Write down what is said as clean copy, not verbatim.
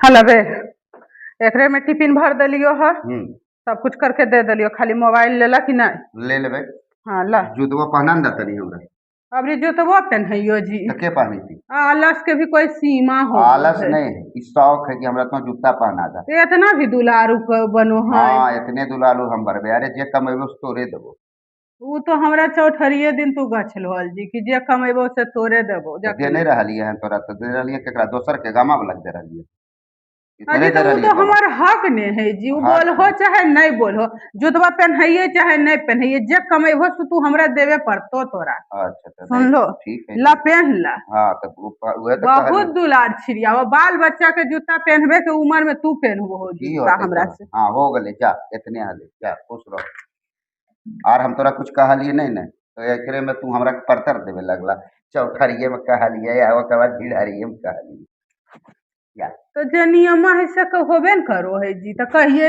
हलवे एकरे में टिफिन भर दिलियो है, सब कुछ करके दे दिलियो, खाली मोबाइल लेला कि नहीं। ले लेबे। हाँ ला जूतवा पहना न तनी हमरा। अबरी जुतबो पहनियो जी। तो के पहनी थी? आलस के भी कोई सीमा हो आलस नहीं, इस शौक है कि हमरा तो जूता पहना था। इतना भी दुलारू बनो है। हाँ इतने दुलारू हम बरबे, अरे जे कमेबो से तोरे देबो। वो तो हमरा चौठरिये दिन तू गछलहल जी कि जे कमेबो से तोरे देबो दे नहीं रहलिए हैं तोरा, तो दे रहलिए केकरा दोसर के गामा में लग दे रहलिए। अजी तो वो तो हमार हक ने है जी, वो बोल हो चाहे नहीं बोल हो, जुतवा पहनाइए चाहे नहीं पहनाइए, जे कमेबो से तू हमरा देवे पड़तो तोरा। अच्छा सुन लो, ठीक है, ला पहन ला। हाँ तो उहे तो बहुत दुलार छिड़िया वो बाल बच्चा के जूता पहनबे के उम्र में तू पहनबो हो की जूता होते हमरा तो से। हाँ हो गले, जा इतने हाले, जा खुश रहो। और हम तोरा कुछ कहलिए नहीं न, तो एकरे में तू हमरा के परतर देवे लगला। चौठरिये में कहलिए आ ओकर बाद भिड़ारिये में कहलिए। या तो जे नियमा है से होबे न करो है जी, तो कहिए